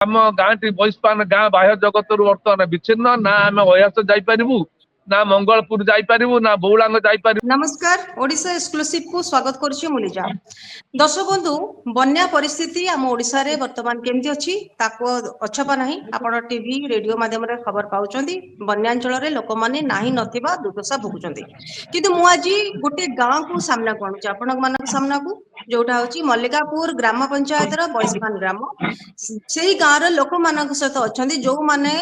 आम गाँटी बहिष्पान गाँ बाह्य जगत बर्तमान विच्छिन्न ना आम अयास जापरू ना मंगलपुर जापरू ना बौलांग जापरू। नमस्कार ओडिशा एक्सक्लूसिव को स्वागत करुछि मुलिजा। दर्शक बंधु बन्या परिस्थिति आम ओडिशा रे वर्तमान केमती अछि ताको अछपा नाही आपण टीवी रेडियो माध्यम रे खबर पाउचंदी। बन्यांचल रे लोक माने नाही नथिबा दुर्दशा भोगुचंदी किंतु मु आजी गोटे गांव को सामना करूछि आपण मानक सामना को जोटा होछि मल्लिकापुर ग्राम पंचायत रो बयस्पान ग्राम। सेही गांव रे लोक मानक सहित अछंदी जो माने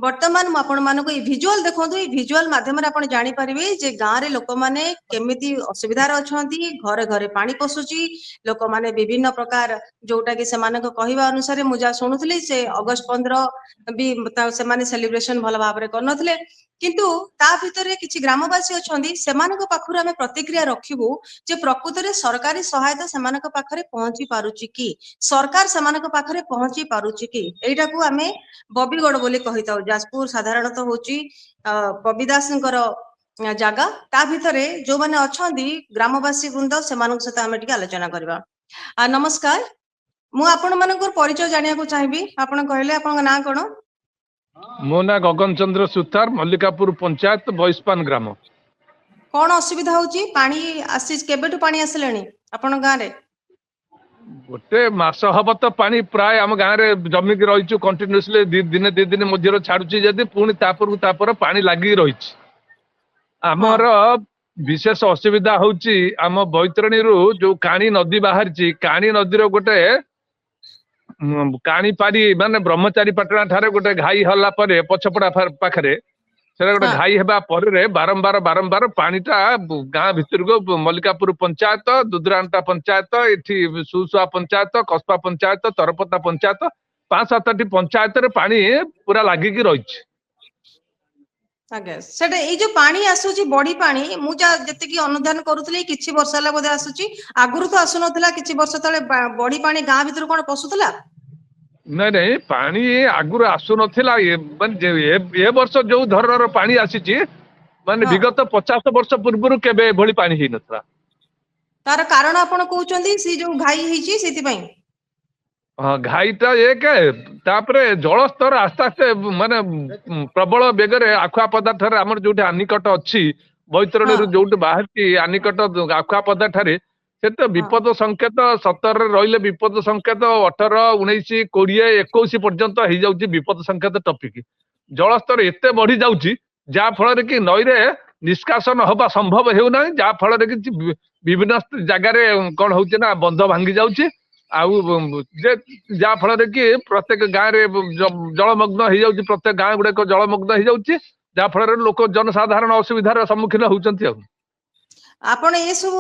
वर्तमान आपण मानको ई विजुअल देखंतु ई विजुअल माध्यम रे आपण जानि परिबे जे गांव रे लोक माने केमिति असुविधा अछंती घरे घरे पानी पसुची लोक माने विभिन्न प्रकार जोटा कि सेमानक कहिबा अनुसार मु जा सुनुथली से अगस्त 15 भी से माने सेलिब्रेशन भल भाव रे करनथले किंतु ता भितरे किछि ग्रामवासी अछंती सेमानक पाखुर हमें प्रतिक्रिया रखिबु जे प्रकृत रे सरकारी सहायता सेमानक पाखरे पहुंची पारुची कि सरकार सेमानक पाखरे पहुंची पारुची कि एटा को हमें बबीगढ़ बोली कहिताउ जाजपुर साधारणतः होची बबीदासंकर जगह ता भितरे जो माने अछंती ग्रामवासी वृंद सेमानक सहित हमें टिके आलोचना करबा। नमस्कार मु आपण मानकर परिचय जानिया को चाहिबी आपण कहले आपण नाम कोन? मो ना गगन चंद्र सुतार मल्लिकापुर पंचायत बयस्पान ग्राम। कौन असुविधा होची पानी आसी केबेटु पानी आसलेनी आपण गां रे? गोटे मास हम तो पानी प्राय आम गाँव में जमिक रही कंटिन्यूसली दी दिन मध्य छाड़ुची जदि पुणी तापर पानी लगी रही आमर विशेष असुविधा होची आम बैतरणी रु जो काणी नदी बाहरी काणी नदी गोटे काणी पारी माने ब्रह्मचारी पाटना ठारे गोटे घाई हल्ला पर पछपड़ा पाखरे से गोटे घाई हेबा पर बारंबार पानीटा गाँ भितर को मल्लिकापुर पंचायत दुदरांटा पंचायत इठी सुसुआ पंचायत कस्पा पंचायत तरपता पंचायत 5-7टी पंचायत रे पानी पूरा लागिकी रही। आगे सेटा ए जो पानी आसुची बड़ी पानी मु जते की अनुधान करूथले किछि वर्ष हला बोधे आसुची आगुरु तो आसु नथला किछि वर्ष तळे बड़ी पानी गाँ भितर कोन पसुथला? नहीं पानी आगुर आसु नथिला ए वर्ष जो धरणर पानी आसीची माने विगत 50 वर्ष पूर्व केबे भली पानी ही नथला। तार कारण आपण कहउचंदी सी जो घाई हिची सेति पई हाँ घाईटा एक तापरे जल स्तर आस्ते आस्ते माने प्रबल बेगरे आखुआ पदार्थ आमर जो आनिकट अच्छी बैतरणी जो बाहर आनिकट आखुआ पदार्थ से तो विपद संकेत 17 रही विपद संकेत 18, 19, 20, 21 पर्यंत हो जाउची विपद संकेत टपिक जल स्तर एते बढ़ी जाउची जा फल कि नई रे निष्कासन हवा संभव हेउना जा फल कि विभिन्न जगार कौन होची ना बंध भांगी जाउची जा फल कि प्रत्येक गाँव में जलमग्न हो जाउची प्रत्येक गाँ गुड़ाक जलमग्न हो जाउची जा फल लोक जनसाधारण असुविधार सम्मुखीन होउचंती। आपण ए सब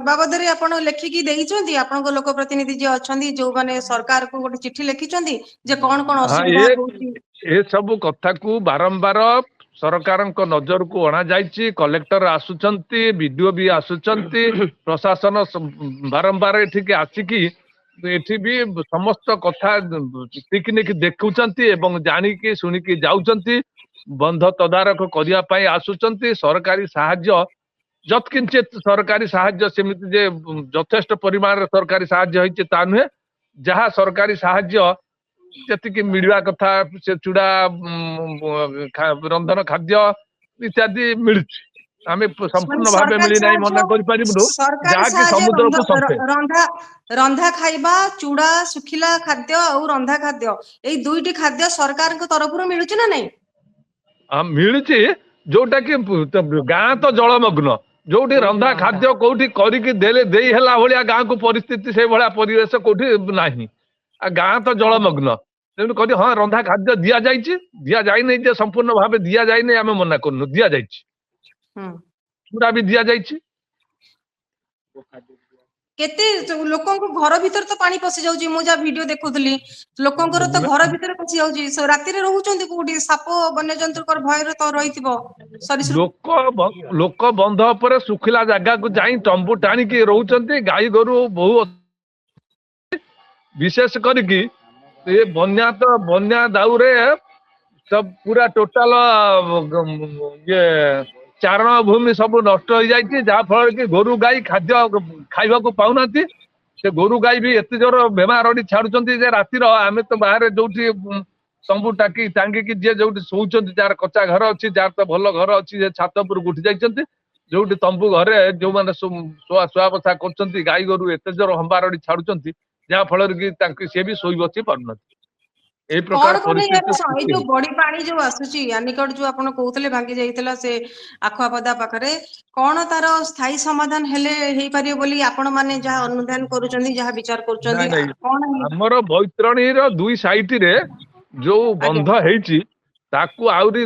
बाबद रे आपण लेखिकी देइचंती आपण लोक प्रतिनिधि जे अछंती जो माने सरकार को गोटे चिट्ठी लेखिचंती जे कोन कोन असुविधा होउची ए सब कथा को बारंबार सरकार नजर को अणा जाइछि कलेक्टर आसुचंती बीडीओ भी आसुचंती प्रशासन बारंबार एठिके आसिकी एठी भी समस्त कथा पिकनिक देखुचंती एवं जानिकी सुनिकी जाउचंती बंध तदारक करिया पई आसुचंती सरकारी सहाय्य जत्किंचित सरकारी सहाय्य सेमिति जे यथेष्ट परिमाण सरकारी सहाय्य होइचे ता नुहे जहाँ सरकारी सहाय्य जतिकी मिलवा कथा से चूड़ा रंधन खाद्य इत्यादि मिलुछि आमे संपूर्ण भाबे मिली नाही मना करि परिबु जहा कि समुद्र को संपे रंधा खाइबा चूड़ा सुखिला खाद्य और रंधा खाद्य ए दुईटी खाद्य सरकार को तरफ रु मिलुछि ना नहीं? हम मिलुछि जोटा कि गाँ तो जलमग्न जोटी रंधा खाद्य कोठी करिकी देले देई हला भलिया गाँ को परिस्थिति से भलिया परिवेश कोठी नाही गाँ तो जलमग्न तेणु कह हाँ रंधा खाद्य दिया जाए जे संपूर्ण भाव दिया जाए आम मना करनु दिया चूड़ा भी दिया केते लोकों को घर भीतर तो पानी पसी जाउची मु जा वीडियो देखुथली लोकों को तो घर भीतर पसी जाउची राती रे रहउचंती कोठी साप वन्य जंतु कर भय रे तो रहितिबो लोक बंध पर सुखिला जगह को जाई तंबू टाणी की रहउचंती गाई गोरु बहु विशेष करके ये बन्या दाउरे सब पूरा टोटाल ये चारण भूमि सब नष्ट हो जाए जहाँ फल कि गोरु गाई खाद्य खाइबा को पाउना ସେ ଗୋରୁ ଗାଈ ବି ଏତେ ଜୋର ବେମାର ଅଡି ଛାଡୁଛନ୍ତି ଯେ ରାତିର ଆମେ ତ ବାହାରେ ଯୋଉଠି ତମ୍ବୁ ଟାଙ୍ଗିକି ଯିଏ ଯୋଉଠି ଶୋଉଛନ୍ତି, ଯାହାର କଚ୍ଚା ଘର ଅଛି, ଯାହାର ତ ଭଲ ଘର ଅଛି, ଯେ ଛାତ ଉପରକୁ ଉଠି ଯାଇଛନ୍ତି, ଯୋଉଠି ତମ୍ବୁ ଘରେ ଯୋଉମାନେ ଶୁଆ ବସା କରୁଛନ୍ତି, ଗାଈ ଗୋରୁ ଏତେ ଜୋର ହମ୍ବାରଡି ଛାଡୁଛନ୍ତି, ଯାହା ଫଳରେ କି ତାଙ୍କୁ ସିଏ ବି ଶୋଇ ବସି ପାରୁନାହାନ୍ତି। ଏଇ ପ୍ରକାର କଣ ଏଇ ପରିସ୍ଥିତି ଯୋଉ ବଡି ପାଣି ଯୋଉ ଆସୁଛି ଆନିକଟ ଯୋଉ ଆପଣ କହୁଥିଲେ ଭାଙ୍ଗି ଯାଇଥିଲା ସେ ଆଖୁଆପଦା ପାଖରେ, କଣ ତାର ସ୍ଥାୟୀ ସମାଧାନ ହେଲେ ହେଇପାରିବ ବୋଲି ଆପଣ ମାନେ ଯାହା ଅନୁଧ୍ୟାନ କରୁଛନ୍ତି, ଯାହା ବିଚାର କରୁଛନ୍ତି, ନାଇଁ କଣ? ଆମର ବୈତରଣୀର ଦୁଇ ସାଇଟରେ ଯୋଉ ଆଜ୍ଞା ବନ୍ଧ ହେଇଛି ତାକୁ ଆହୁରି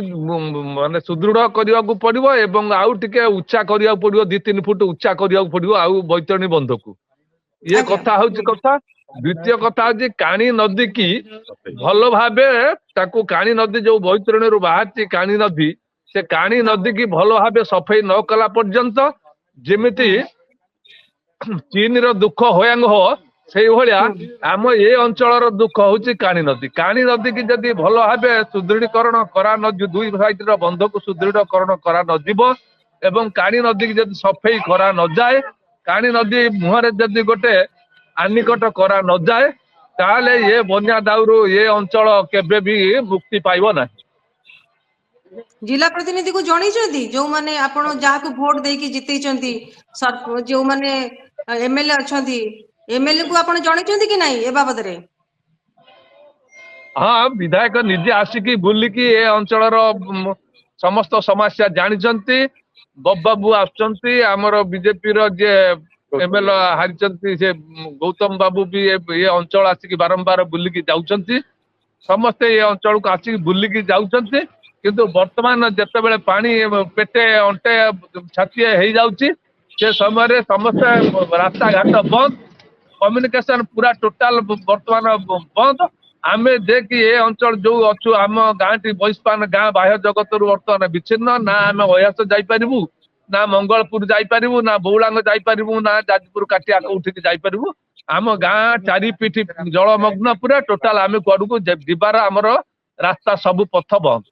ମାନେ ସୁଦୃଢ କରିବାକୁ ପଡିବ ଏବଂ ଆଉ ଟିକେ ଉଚ୍ଚା କରିବାକୁ ପଡିବ, 2-3 ଫୁଟ ଉଚ୍ଚା କରିବାକୁ ପଡିବ ଆଉ ବୈତରଣୀ ବନ୍ଧକୁ। ଇଏ ଆଜ୍ଞା କଥା ହଉଛି କଥା। ଦ୍ଵିତୀୟ କଥା ହଉଛି କାଣୀ ନଦୀ କି ଭଲ ଭାବେ ତାକୁ, କାଣୀ ନଦୀ ଯୋଉ ବୈତରଣୀରୁ ବାହାରିଛି କାଣୀ ନଦୀ, ସେ କାଣୀ ନଦୀ କି ଭଲ ଭାବେ ସଫେଇ ନ କଲା ପର୍ଯ୍ୟନ୍ତ, ଯେମିତି ଚୀନର ଦୁଃଖ ହୋୟାଙ୍ଗ ହୋ ସେଇଭଳିଆ ଆମ ଏ ଅଞ୍ଚଳର ଦୁଃଖ ହଉଛି କାଣୀ ନଦୀ। କାଣୀ ନଦୀ କି ଯଦି ଭଲ ଭାବେ ସୁଦୃଢୀକରଣ କରା ଦୁଇ ସାଇଡର ବନ୍ଧକୁ ସୁଦୃଢୀକରଣ କରା ନଯିବ ଏବଂ କାଣୀ ନଦୀ କି ଯଦି ସଫେଇ କରା ନଯାଏ, କାଣୀ ନଦୀ ମୁହଁରେ ଯଦି ଗୋଟେ ଆନିକଟ କରା ନଯାଏ, ତାହେଲେ ଏ ବନ୍ୟା ଦାଉରୁ ଏ ଅଞ୍ଚଳ କେବେ ବି ମୁକ୍ତି ପାଇବ ନାହିଁ। ଜିଲ୍ଲା ପ୍ରତିନିଧିକୁ ଜଣେଇଛନ୍ତି, ଯୋଉମାନେ ଆପଣ ଯାହାକୁ ଭୋଟ ଦେଇକି ଜିତେଇଛନ୍ତି, ଯୋଉମାନେ ଏମଏଲଏ ଅଛନ୍ତି, ଏମଏଲଏ କୁ ଆପଣ ଜଣେଇଛନ୍ତି କି ନାଇଁ ଏ ବାବଦରେ? ହଁ, ବିଧାୟକ ନିଜେ ଆସିକି ବୁଲିକି ଏ ଅଞ୍ଚଳର ସମସ୍ତ ସମସ୍ୟା ଜାଣିଛନ୍ତି। ବାବୁ ଆସୁଛନ୍ତି, ଆମର ବିଜେପିର ଯିଏ ଏମଏଲଏ ହାରିଛନ୍ତି ସେ ଗୌତମ ବାବୁ ବି ଏ ଅଞ୍ଚଳ ଆସିକି ବାରମ୍ବାର ବୁଲିକି ଯାଉଛନ୍ତି। ସମସ୍ତେ ଏ ଅଞ୍ଚଳକୁ ଆସିକି ବୁଲିକି ଯାଉଛନ୍ତି, କିନ୍ତୁ ବର୍ତ୍ତମାନ ଯେତେବେଳେ ପାଣି ପେଟେ ଅଣ୍ଟେ ଛାତିଏ ହେଇଯାଉଛି, ସେ ସମୟରେ ସମସ୍ତେ ରାସ୍ତାଘାଟ ବନ୍ଦ, କମ୍ୟୁନିକେସନ ପୁରା ଟୋଟାଲ ବର୍ତ୍ତମାନ ବନ୍ଦ। ଆମେ ଯେ କି ଏ ଅଞ୍ଚଳ ଯୋଉ ଅଛୁ, ଆମ ଗାଁଟି ବୈସ୍ପାନ ଗାଁ ବାହ୍ୟ ଜଗତରୁ ବର୍ତ୍ତମାନ ବିଚ୍ଛିନ୍ନ। ନା ଆମେ ଅୟାସ ଯାଇପାରିବୁ, ନା ମଙ୍ଗଳପୁର ଯାଇପାରିବୁ, ନା ବଉଳାଙ୍ଗ ଯାଇପାରିବୁ, ନା ଯାଜପୁର କାଟିଆ କୋଉଠିକି ଯାଇପାରିବୁ। ଆମ ଗାଁ ଚାରିପିଠି ଜଳମଗ୍ନ ପୁରା ଟୋଟାଲ, ଆମେ କୁଆଡକୁ ଯିବାର ଆମର ରାସ୍ତା ସବୁ ପଥ ବନ୍ଦ।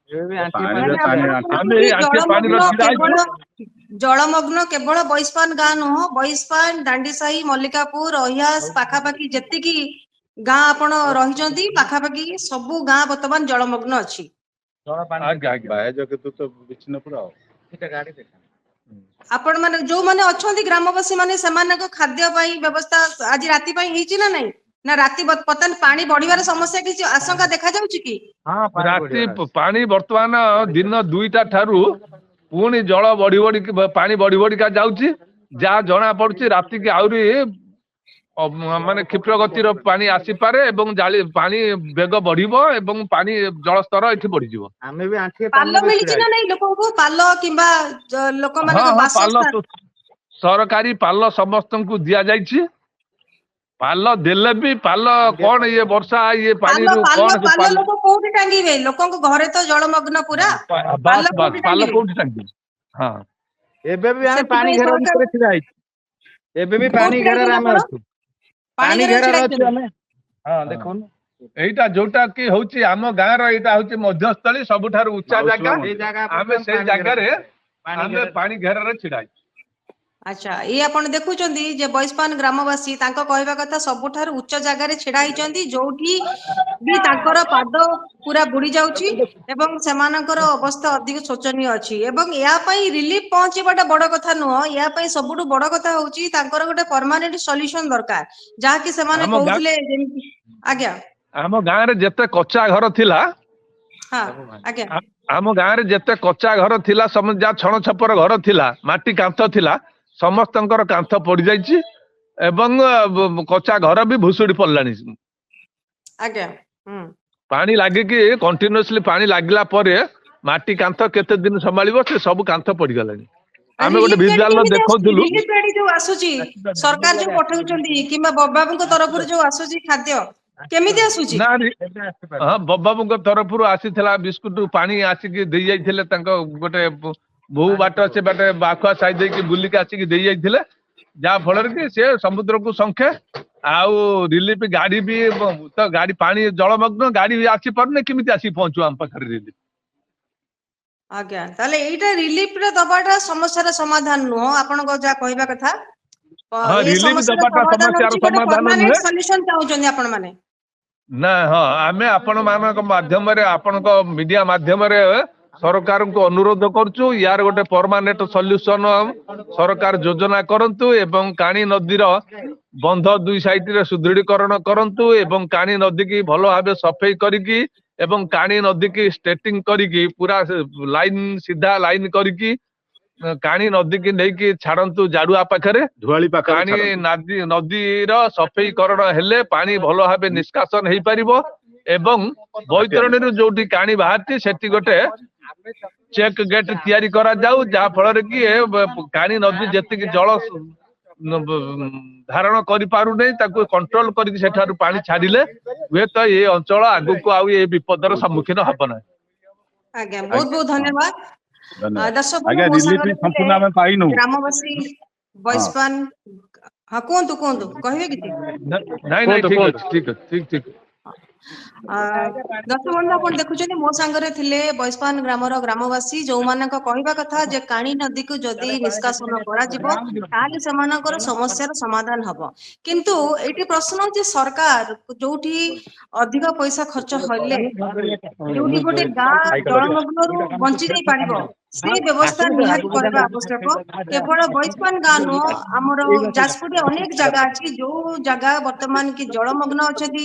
ଆମେ ଏଇ ଆଣ୍ଠିଏ ପାଣିର ଛିଡା ହେଇଛୁ। ଜଳମଗ୍ନ କେବଳ ବୈସ୍ପାନ ଗାଁ ନୁହଁ, ବୈସ୍ପାନ, ଦାଣ୍ଡିସାହି, ମଲ୍ଲିକାପୁର, ଅହିଆସ ପାଖାପାଖି ଯେତିକି ଗାଁ ଆପଣ ରହିଛନ୍ତି, ପାଖାପାଖି ସବୁ ଗାଁ ବର୍ତ୍ତମାନ ଜଳମଗ୍ନ ଅଛି। ଆପଣ ମାନେ ଯୋଉମାନେ ଅଛନ୍ତି ଗ୍ରାମବାସୀ ମାନେ, ସେମାନଙ୍କ ଖାଦ୍ୟ ପାଇଁ ବ୍ୟବସ୍ଥା ଆଜି ରାତି ପାଇଁ ହେଇଛି ନା ନାଇଁ? ନା ରାତି ବର୍ତ୍ତମାନ ପାଣି ବଢିବାର ସମସ୍ୟା କିଛି ଆଶଙ୍କା ଦେଖା ଯାଉଛି କି? ରାତି ପାଣି ବର୍ତ୍ତମାନ ଦିନ 2ଟା ଠାରୁ ପୁଣି ଜଳ ପାଣି ବଢି ବଢିକା ଯାଉଛି। ଯାହା ଜଣା ପଡୁଛି ରାତିକି ଆହୁରି ମାନେ କ୍ଷିପ୍ର ଗତିର ପାଣି ଆସିପାରେ ଏବଂ ପାଣି ବେଗ ବଢିବ ଏବଂ ପାଣି ଜଳସ୍ତର ଏଠି ବଢିଯିବ। ଆମେ ବି ଆଣ୍ଠିଏ ପାଲ ପାଣିରେ ଛିଡା ମିଳିଛି ନା ହେଇଛୁ। ନାଇଁ ଲୋକଙ୍କୁ? ପାଲ କିମ୍ବା ଲୋକମାନଙ୍କ ହଁ, ପାଲ ବାସସ୍ଥାନ? ସରକାରୀ ପାଲ ସମସ୍ତଙ୍କୁ ଦିଆଯାଇଛି। ପାଲ ଦେଲେ ବି ପାଲ କଣ ଇଏ ବର୍ଷା ଇଏ ପାଣିରୁ କଣ ସେ ପାଲ ଲୋକ କୋଉଠି ଟାଙ୍ଗିବେ? ଲୋକଙ୍କ ଘରେ ତ ଜଳମଗ୍ନ ପୁରା, ପାଲ କୋଉଠି ପାଲ ଟାଙ୍ଗିବେ? କୋଉଠି ଟାଙ୍ଗିବେ? ହଁ, ଏବେ ବି ଆମେ ପାଣି ସେଥିପାଇଁ ଘେର ସରକାର ଭିତରେ ଛିଡା ହେଇଛୁ। ଏବେ ବି ପାଣି କୋଉଠି ଛିଡା ଘେରରେ ହେଇଛନ୍ତି ଆମେ ଆପଣ? ଅଛୁ। ପାଣି ପାଣି ଘେରରେ ଛିଡା ଘେରରେ ଅଛୁ ହେଇଛନ୍ତି? ଆମେ। ହଁ, ଦେଖୁନୁ ଏଇଟା ଯୋଉଟା କି ହଉଛି ଆମ ଗାଁର, ଏଇଟା ହଉଛି ମଧ୍ୟସ୍ଥଳୀ, ସବୁଠାରୁ ଉଚ୍ଚା ଜାଗା। ସେଇ ଜାଗା ଆମେ ସେଇ ଜାଗାରେ ଆମେ ପାଣି ଘେରରେ ଛିଡା ହେଇଛୁ। ଆଚ୍ଛା, ଇଏ ଆପଣ ଦେଖୁଛନ୍ତି ଯେ ବୈସ୍ପାନ ଗ୍ରାମବାସୀ ତାଙ୍କ କହିବା କଥା ସବୁଠାରୁ ଉଚ୍ଚ ଜାଗାରେ ଛିଡା ହେଇଛନ୍ତି, ଯୋଉଠି ବି ତାଙ୍କର ପାଦ ପୁରା ବୁଡି ଯାଉଛି ଏବଂ ସେମାନଙ୍କର ଅବସ୍ଥା ଅଧିକ ଶୋଚନୀୟ ଅଛି। ଏବଂ ଏହା ପାଇଁ ରିଲିଫ ପହଞ୍ଚିବାଟା ବଡ କଥା ନୁହଁ, ଏହା ପାଇଁ ସବୁଠୁ ବଡ କଥା ହଉଛି ତାଙ୍କର ଗୋଟେ ପରମାନେଣ୍ଟ ସଲ୍ୟୁସନ ଦରକାର, ଯାହାକି ସେମାନେ ଆମ ଗାଁ କହୁଥିଲେ ଯେମିତି। ଆଜ୍ଞା, ଆମ ଗାଁରେ ଯେତେ କଚ୍ଚା ଘର ଥିଲା, ହଁ, ଆଜ୍ଞା, ଆମ ଗାଁରେ ଯେତେ କଚ୍ଚା ଘର ଥିଲା, ଯାହା ଛଣ ଛପର ଘର ଥିଲା, ମାଟି କାନ୍ଥ ଥିଲା, ସମସ୍ତଙ୍କର କାନ୍ଥ ପଡିଯାଇଛି ଏବଂ କଚ୍ଚା ଘର ବି ଭୁଷୁଡି ପଡିଲାଣି। ଆଜ୍ଞା, ପାଣି ଲାଗିକି କଣ୍ଟିନ୍ୟୁଅସଲି ପାଣି ଲାଗିଲା ପରେ ମାଟି କାନ୍ଥ କେତେ ଦିନ ସମ୍ଭାଳିବ, ସେ ସବୁ କାନ୍ଥ ପଡିଗଲାଣି। ଆମେ ଗୋଟେ ରିଲିଫ ଗାଡି ଭିଜୁଆଲ କେମିତି ଆସୁଛି? ଦେଖଉଥିଲୁ। ରିଲିଫ ଗାଡି ଯୋଉ ଆସୁଛି ସରକାର ଯୋଉ ପଠଉଛନ୍ତି କିମ୍ବା ବାବୁଙ୍କ ତରଫରୁ ଯୋଉ ଆସୁଛି ଖାଦ୍ୟ, କେମିତି ଆସୁଛି? ନା, ହଁ, ବାବୁଙ୍କ ତରଫରୁ ଆସିଥିଲା ବିସ୍କୁଟ ପାଣି ଆସିକି ଦେଇ ଯାଇଥିଲେ। ତାଙ୍କ ଗୋଟେ ବହୁ ବାଟ ସେ ବାଟେ ବାଖୁଆ ସାଇ ଦେଇକି ବୁଲିକି ଆସିକି ଦେଇ ଯାଇଥିଲେ, ଯାହା ଫଳରେ କି ସେ ସମୁଦ୍ରକୁ ସଂଖ୍ୟା ଆଉ ରିଲିଫ ଗାଡି ବି ତ ଗାଡି ପାଣି ଜଳମଗ୍ନ, ଗାଡି ବି ଆସିପାରୁନି, କେମିତି ଆସିକି ପହଞ୍ଚିବ ଆମ ପାଖରେ ରିଲିଫ? ଆଜ୍ଞା, ତାହେଲେ ଏଇଟା ରିଲିଫ ରେ ଦବାଟା ସମସ୍ୟାର ସମାଧାନ ନୁହଁ, ଆପଣଙ୍କ ଯାହା କହିବା କଥା। ହଁ, ଏ relief ସମସ୍ୟାର ଦେବାଟା ସମାଧାନ ସମସ୍ୟାର ହଉଛି ଗୋଟେ ସମାଧାନ permanent ନୁହେଁ। solution ଚାହୁଁଛନ୍ତି ଆପଣ ମାନେ? ନା ହଁ, ଆମେ ଆପଣ ମାନଙ୍କ ମାଧ୍ୟମରେ ଆପଣଙ୍କ ମିଡିଆ ମାଧ୍ୟମରେ ସରକାରଙ୍କୁ ଅନୁରୋଧ କରୁଛୁ, ୟାର ଗୋଟେ ପରମାନେଣ୍ଟ ସଲ୍ୟୁସନ ସରକାର ଯୋଜନା କରନ୍ତୁ ଏବଂ କାଣି ନଦୀର ବନ୍ଧ ଦୁଇ ସାଇଡରେ ସୁଦୃଢୀକରଣ କରନ୍ତୁ ଏବଂ କାଣି ନଦୀକି ଭଲ ଭାବେ ସଫେଇ କରିକି ଏବଂ କାଣି ନଦୀକି ଷ୍ଟ୍ରେଟିଂ କରିକି ପୁରା ଲାଇନ ସିଧା ଲାଇନ କରିକି କାଣି ନଦୀକି ନେଇକି ଛାଡନ୍ତୁ ଜାଡୁଆ ପାଖରେ। ଧୁଆଳି ପାଖରେ ପାଣି ଛାଡନ୍ତୁ। ନଦୀର ସଫେଇକରଣ ହେଲେ ପାଣି ଭଲ ଭାବେ ନିଷ୍କାସନ ହେଇପାରିବ ଏବଂ ବୈତରଣୀରୁ ଯୋଉଠି କାଣି ବାହାରିଛି ସେଠି ଗୋଟେ ଚେକ୍ ଗେଟ୍ ତିଆରି କରାଯାଉ, ଯାହା ଫଳରେ କି କାଣି ନଦୀ ଯେତିକି ଜଳ ଧାରଣ କରିପାରୁନି ତାକୁ କଣ୍ଟ୍ରୋଲ କରିକି ସେଠାରୁ ପାଣି ଛାଡିଲେ ହୁଏତ ଏ ଅଞ୍ଚଳ ଆଗକୁ ଆଉ ଏ ବିପଦର ସମ୍ମୁଖୀନ ହବ ନାହିଁ। ଆଜ୍ଞା, ବହୁତ ବହୁତ ଧନ୍ୟବାଦ। ଧନ୍ୟବାଦ। ଦର୍ଶକ ବନ୍ଧୁ, ଆଜ୍ଞା, ମୋ ରିଲିଫ ସାଙ୍ଗରେ ଥିଲେ ସମ୍ପୂର୍ଣ୍ଣ ଆମେ ପାଇନୁ। ଗ୍ରାମବାସୀ ବୟସ୍ପାନ। ହଁ କୁହନ୍ତୁ କୁହନ୍ତୁ, କହିବେ କିଛି? ନାଇଁ ନାଇଁ, ଠିକ ଅଛି ଠିକ ଅଛି, ଠିକ ଠିକ। ଦର୍ଶକ ବନ୍ଧୁ, ଆପଣ ଦେଖୁଛନ୍ତି ମୋ ସାଙ୍ଗରେ ଥିଲେ ବୈସ୍ପାନ ଗ୍ରାମର ଗ୍ରାମବାସୀ, ଯୋଉମାନଙ୍କ କହିବା କଥା ଯେ କାଣି ନଦୀକୁ ଯଦି ନିଷ୍କାସନ କରାଯିବ ତାହେଲେ ସେମାନଙ୍କର ସମସ୍ୟାର ସମାଧାନ ହବ। କିନ୍ତୁ ଏଇଠି ପ୍ରଶ୍ନ ଯେ ସରକାର ଯୋଉଠି ଅଧିକ ପଇସା ଖର୍ଚ୍ଚ ହେଲେ ଯୋଉଠି ଗୋଟେ ଗାଁ ଜଳମଗ୍ନରୁ ବଞ୍ଚି ଯାଇ ପାରିବ ସେଇ ବ୍ୟବସ୍ଥା ନିହାତି କରିବା ଆବଶ୍ୟକ। କେବଳ ବୈସ୍ପାନ ଗାଁ ନୁହଁ, ଆମର ଯାଜପୁରରେ ଅନେକ ଜାଗା ଅଛି ଯୋଉ ଜାଗା ବର୍ତ୍ତମାନ କି ଜଳମଗ୍ନ ଅଛନ୍ତି,